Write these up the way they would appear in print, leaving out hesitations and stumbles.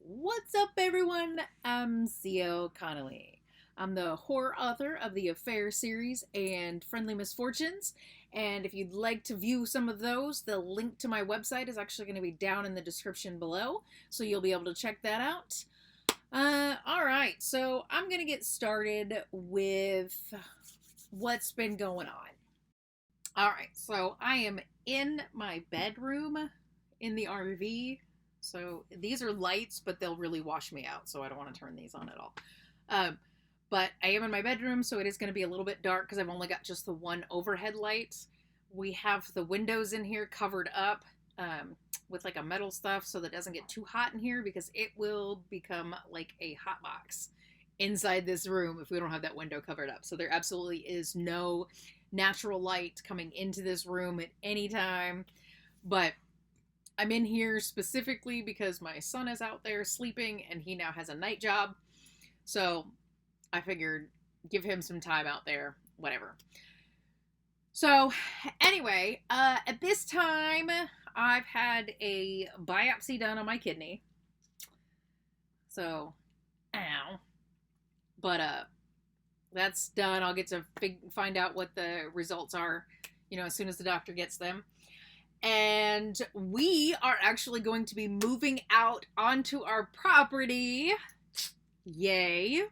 What's up, everyone? I'm C.L. Connolly. I'm the horror author of the Affair series and Friendly Misfortunes. And if you'd like to view some of those, the link to my website is actually going to be down in the description below, so you'll be able to check that out. Alright, so I'm going to get started with what's been going on. Alright, so I am in my bedroom in the RV. So these are lights, but they'll really wash me out, so I don't want to turn these on at all. But I am in my bedroom, so it is going to be a little bit dark because I've only got just the one overhead light. We have the windows in here covered up with like a metal stuff so that it doesn't get too hot in here, because it will become like a hot box inside this room if we don't have that window covered up. So there absolutely is no natural light coming into this room at any time. But I'm in here specifically because my son is out there sleeping and he now has a night job. So I figured give him some time out there, whatever. So anyway, at this time, I've had a biopsy done on my kidney. So, ow. But that's done. I'll get to find out what the results are, as soon as the doctor gets them. And we are actually going to be moving out onto our property. Yay.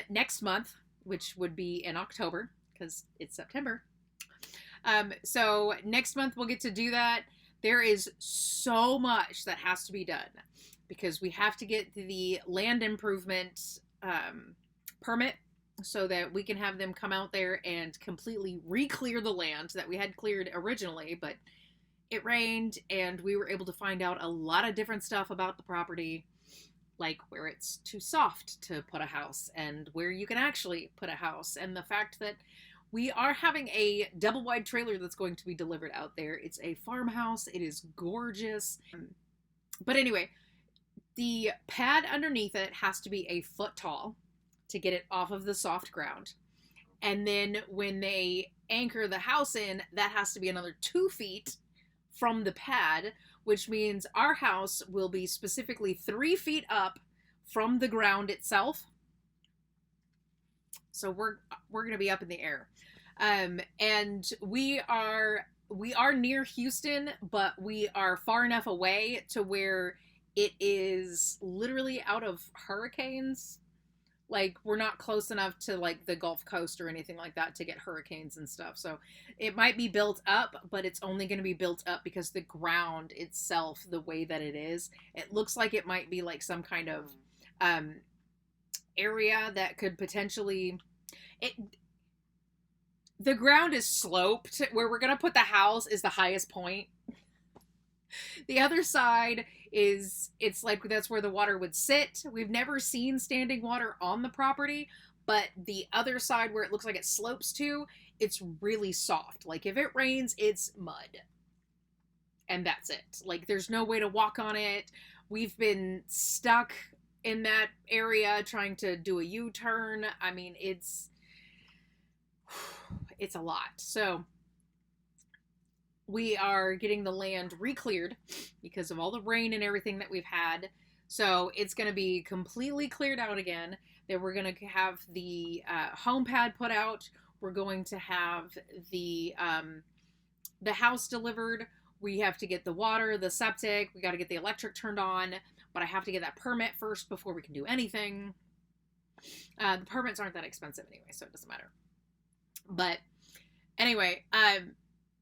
Next month, which would be in October, because it's September. So next month we'll get to do that. There is so much that has to be done because we have to get the land improvement permit so that we can have them come out there and completely re-clear the land that we had cleared originally, but it rained and we were able to find out a lot of different stuff about the property, like where it's too soft to put a house and where you can actually put a house, and the fact that we are having a double wide trailer that's going to be delivered out there. It's a farmhouse. It is gorgeous. But anyway, the pad underneath it has to be a foot tall to get it off of the soft ground. And then when they anchor the house in, that has to be another 2 feet from the pad, which means our house will be specifically 3 feet up from the ground itself. So we're going to be up in the air. And we are near Houston, but we are far enough away to where it is literally out of hurricanes. Like, we're not close enough to like the Gulf Coast or anything like that to get hurricanes and stuff. So it might be built up, but it's only going to be built up because the ground itself, the way that it is, it looks like it might be like some kind of area that could potentially, the ground is sloped. Where we're going to put the house is the highest point. The other side it's like that's where the water would sit. We've never seen standing water on the property, but the other side where it looks like it slopes to, it's really soft. Like if it rains, it's mud. And that's it. Like there's no way to walk on it. We've been stuck in that area trying to do a U-turn. I mean, it's a lot. So we are getting the land re-cleared because of all the rain and everything that we've had. So it's going to be completely cleared out again. Then we're going to have the home pad put out. We're going to have the house delivered. We have to get the water, the septic. We got to get the electric turned on. But I have to get that permit first before we can do anything. The permits aren't that expensive anyway, so it doesn't matter. But anyway,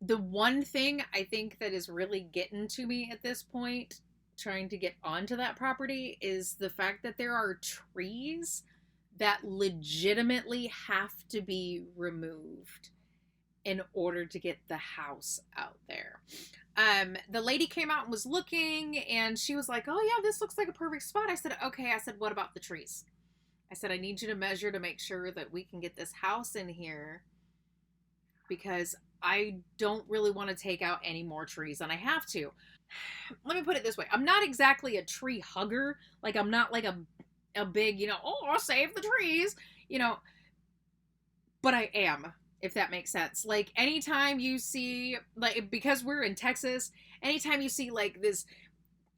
the one thing I think that is really getting to me at this point, trying to get onto that property, is the fact that there are trees that legitimately have to be removed in order to get the house out there. The lady came out and was looking, and she was like, oh yeah, this looks like a perfect spot. I said, okay. I said, what about the trees? I said, I need you to measure to make sure that we can get this house in here, because I don't really want to take out any more trees than I have to. Let me put it this way. I'm not exactly a tree hugger. Like, I'm not like a big, I'll save the trees, but I am, if that makes sense. Like, anytime you see, like, because we're in Texas, anytime you see like this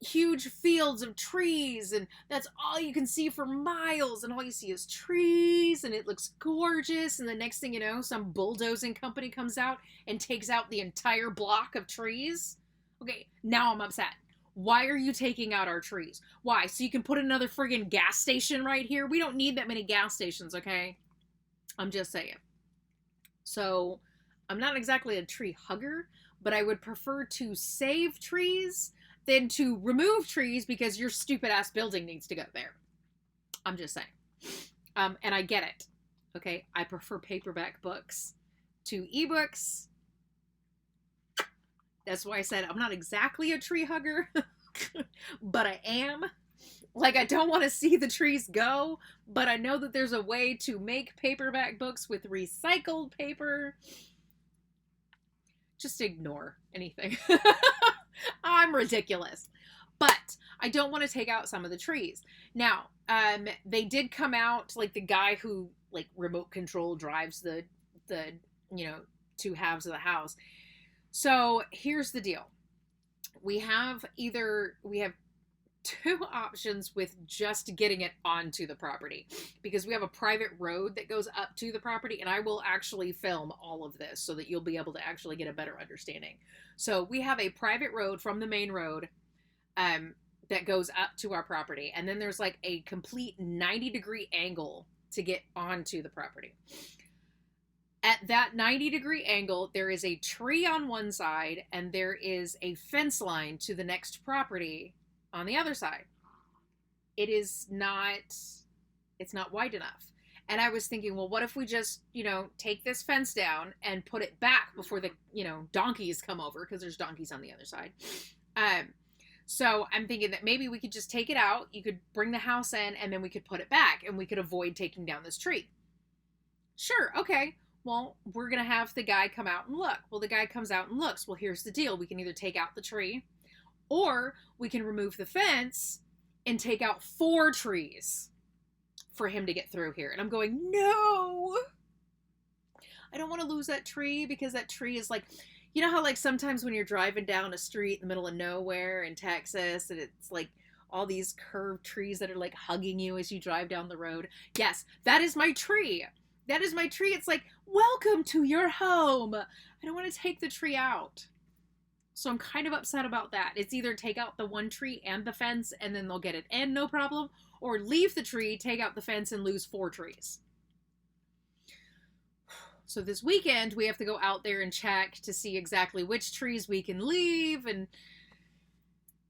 huge fields of trees, and that's all you can see for miles, and all you see is trees, and it looks gorgeous, and the next thing you know, some bulldozing company comes out and takes out the entire block of trees. Okay, now I'm upset. Why are you taking out our trees? Why? So you can put another friggin' gas station right here? We don't need that many gas stations, okay? I'm just saying. So, I'm not exactly a tree hugger, but I would prefer to save trees than to remove trees because your stupid ass building needs to go there. I'm just saying. And I get it. Okay, I prefer paperback books to ebooks. That's why I said I'm not exactly a tree hugger, but I am. Like, I don't want to see the trees go, but I know that there's a way to make paperback books with recycled paper. Just ignore anything. I'm ridiculous. But I don't want to take out some of the trees. Now, they did come out, like the guy who like remote control drives the two halves of the house. So here's the deal. We have two options with just getting it onto the property, because we have a private road that goes up to the property, and I will actually film all of this so that you'll be able to actually get a better understanding. So we have a private road from the main road that goes up to our property, and then there's like a complete 90-degree angle to get onto the property. At that 90-degree angle, there is a tree on one side, and there is a fence line to the next property on the other side. It's not wide enough. And I was thinking, well, what if we just, take this fence down and put it back before the, donkeys come over, because there's donkeys on the other side. So I'm thinking that maybe we could just take it out. You could bring the house in, and then we could put it back, and we could avoid taking down this tree. Sure, okay. Well, we're going to have the guy come out and look. Well, the guy comes out and looks. Well, here's the deal. We can either take out the tree, or we can remove the fence and take out 4 trees for him to get through here. And I'm going, no! I don't want to lose that tree, because that tree is like, you know how like sometimes when you're driving down a street in the middle of nowhere in Texas, and it's like all these curved trees that are like hugging you as you drive down the road? Yes, that is my tree. That is my tree. It's like, welcome to your home. I don't want to take the tree out. So I'm kind of upset about that. It's either take out the one tree and the fence, and then they'll get it in, no problem, or leave the tree, take out the fence, and lose 4 trees. So this weekend, we have to go out there and check to see exactly which trees we can leave, and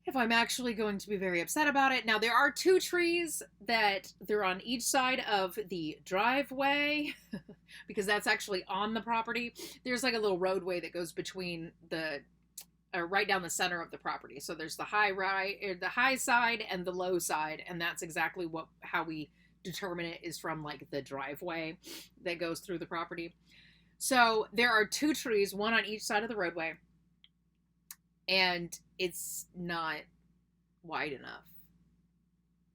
if I'm actually going to be very upset about it. Now, there are 2 trees that they're on each side of the driveway, because that's actually on the property. There's like a little roadway that goes between right down the center of the property. So there's the high side and the low side, and that's exactly how we determine it, is from like the driveway that goes through the property. So there are 2 trees, one on each side of the roadway, and it's not wide enough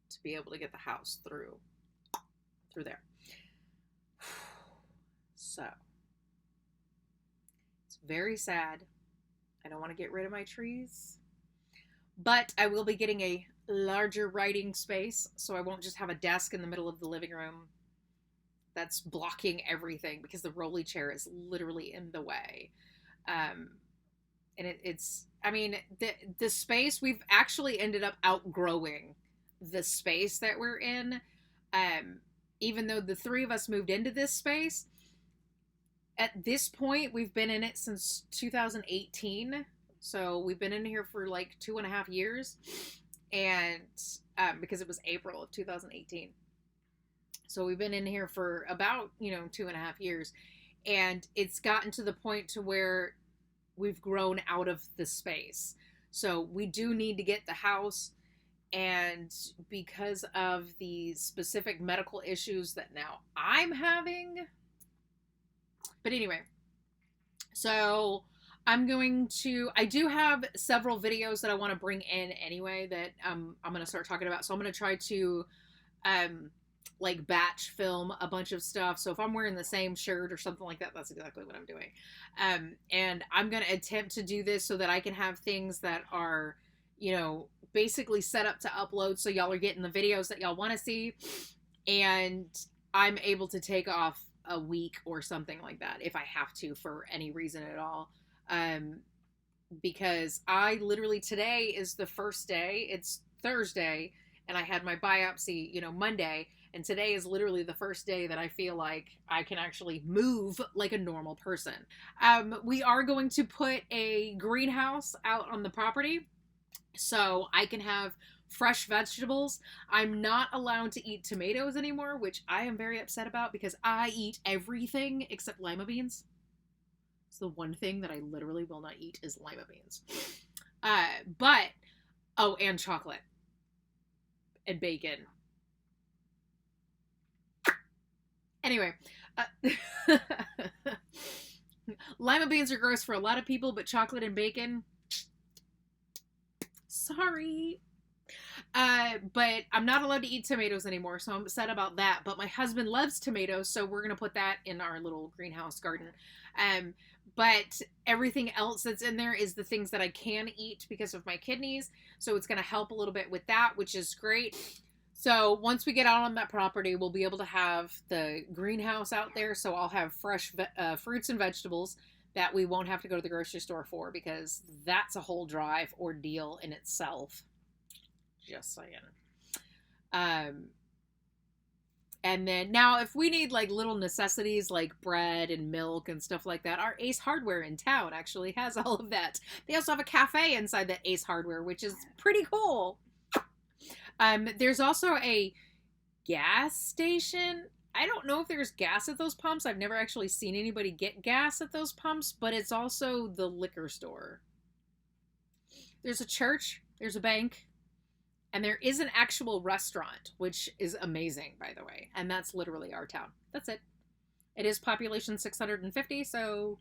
to be able to get the house through there. So it's very sad. I don't want to get rid of my trees, but I will be getting a larger writing space, so I won't just have a desk in the middle of the living room that's blocking everything, because the rolly chair is literally in the way. And the space, we've actually ended up outgrowing the space that we're in. Even though the 3 of us moved into this space, at this point, we've been in it since 2018. So we've been in here for like 2.5 years. And because it was April of 2018. So we've been in here for about, 2.5 years. And it's gotten to the point to where we've grown out of the space. So we do need to get the house. And because of the specific medical issues that now I'm having. But anyway, so I do have several videos that I want to bring in anyway that I'm going to start talking about. So I'm going to try to like batch film a bunch of stuff. So if I'm wearing the same shirt or something like that, that's exactly what I'm doing. And I'm going to attempt to do this so that I can have things that are, basically set up to upload, so y'all are getting the videos that y'all want to see, and I'm able to take off a week or something like that if I have to for any reason at all. Um, because I literally, today is the first day. It's Thursday, and I had my biopsy, Monday, and today is literally the first day that I feel like I can actually move like a normal person. We are going to put a greenhouse out on the property so I can have fresh vegetables. I'm not allowed to eat tomatoes anymore, which I am very upset about because I eat everything except lima beans. It's the one thing that I literally will not eat is lima beans. But, oh, and chocolate and bacon. Anyway, lima beans are gross for a lot of people, but chocolate and bacon, sorry. But I'm not allowed to eat tomatoes anymore, so I'm upset about that. But my husband loves tomatoes, so we're gonna put that in our little greenhouse garden. But everything else that's in there is the things that I can eat because of my kidneys, so it's gonna help a little bit with that, which is great. So once we get out on that property, we'll be able to have the greenhouse out there, so I'll have fresh fruits and vegetables that we won't have to go to the grocery store for, because that's a whole drive ordeal in itself. Just saying. Um, and then now, if we need like little necessities like bread and milk and stuff like that, our Ace Hardware in town actually has all of that. They also have a cafe inside that Ace Hardware, which is pretty cool. There's also a gas station. I don't know if there's gas at those pumps. I've never actually seen anybody get gas at those pumps, but it's also the liquor store. There's a church, there's a bank, and there is an actual restaurant, which is amazing, by the way. And that's literally our town. That's it. It is population 650, so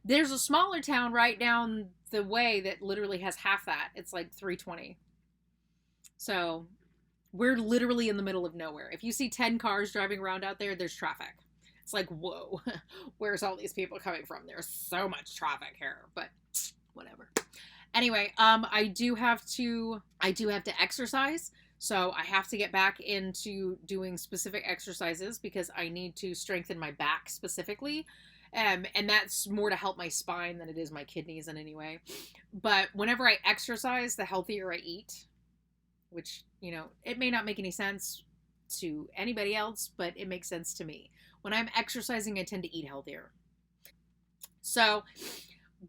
there's a smaller town right down the way that literally has half that. It's like 320. So we're literally in the middle of nowhere. If you see 10 cars driving around out there, there's traffic. It's like, whoa, where's all these people coming from? There's so much traffic here, but whatever. Anyway, I do have to exercise. So I have to get back into doing specific exercises because I need to strengthen my back specifically. And that's more to help my spine than it is my kidneys in any way. But whenever I exercise, the healthier I eat, which, it may not make any sense to anybody else, but it makes sense to me. When I'm exercising, I tend to eat healthier. So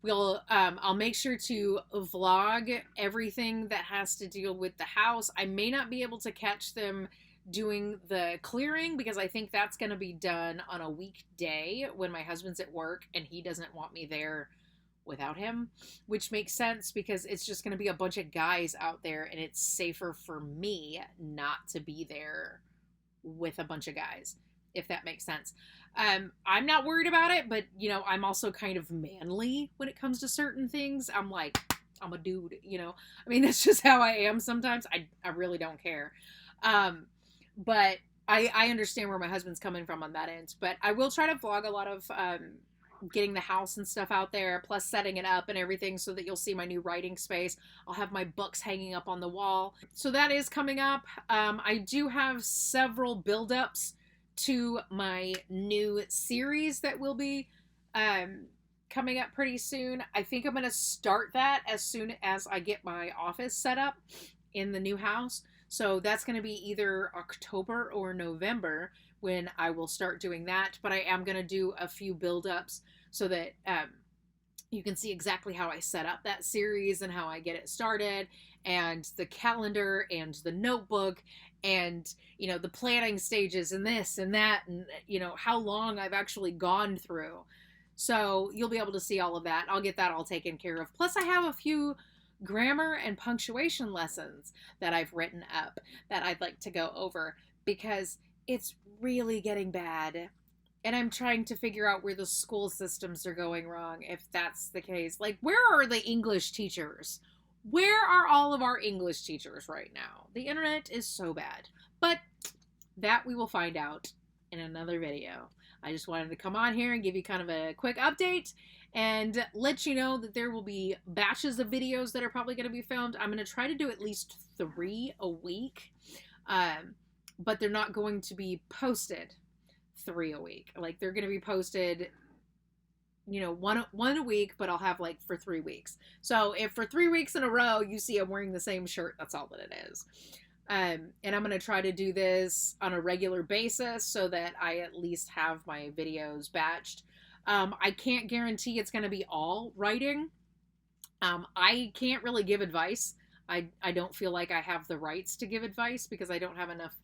I'll make sure to vlog everything that has to deal with the house. I may not be able to catch them doing the clearing because I think that's going to be done on a weekday when my husband's at work and he doesn't want me there without him, which makes sense because it's just going to be a bunch of guys out there and it's safer for me not to be there with a bunch of guys, if that makes sense. I'm not worried about it, but I'm also kind of manly when it comes to certain things. I'm like, I'm a dude, I mean, that's just how I am sometimes. I really don't care. But I understand where my husband's coming from on that end, but I will try to vlog a lot of, getting the house and stuff out there, plus setting it up and everything so that you'll see my new writing space. I'll have my books hanging up on the wall. So that is coming up. I do have several build-ups to my new series that will be coming up pretty soon. I think I'm going to start that as soon as I get my office set up in the new house. So that's going to be either October or November when I will start doing that. But I am going to do a few build-ups so that you can see exactly how I set up that series and how I get it started, and the calendar and the notebook and, the planning stages and this and that, and, how long I've actually gone through. So you'll be able to see all of that. I'll get that all taken care of. Plus I have a few grammar and punctuation lessons that I've written up that I'd like to go over because it's really getting bad. And I'm trying to figure out where the school systems are going wrong, if that's the case. Like, where are the English teachers? Where are all of our English teachers right now? The internet is so bad. But that we will find out in another video. I just wanted to come on here and give you kind of a quick update and let you know that there will be batches of videos that are probably going to be filmed. I'm going to try to do at least 3 a week, but they're not going to be posted 3 a week. Like, they're going to be posted, you know, one a week, but I'll have like for 3 weeks. So if for 3 weeks in a row you see I'm wearing the same shirt, that's all that it is. And I'm going to try to do this on a regular basis so that I at least have my videos batched. I can't guarantee it's going to be all writing. I can't really give advice. I don't feel like I have the rights to give advice because I don't have enough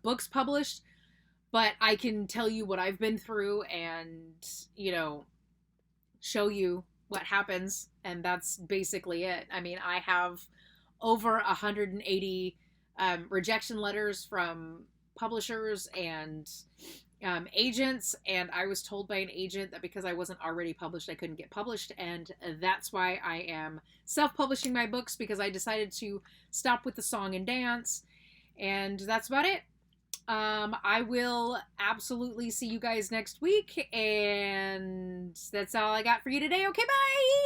books published. But I can tell you what I've been through and, you know, show you what happens. And that's basically it. I mean, I have over 180 rejection letters from publishers and agents, and I was told by an agent that because I wasn't already published, I couldn't get published, and that's why I am self-publishing my books, because I decided to stop with the song and dance, and that's about it. I will absolutely see you guys next week, and that's all I got for you today. Okay, bye!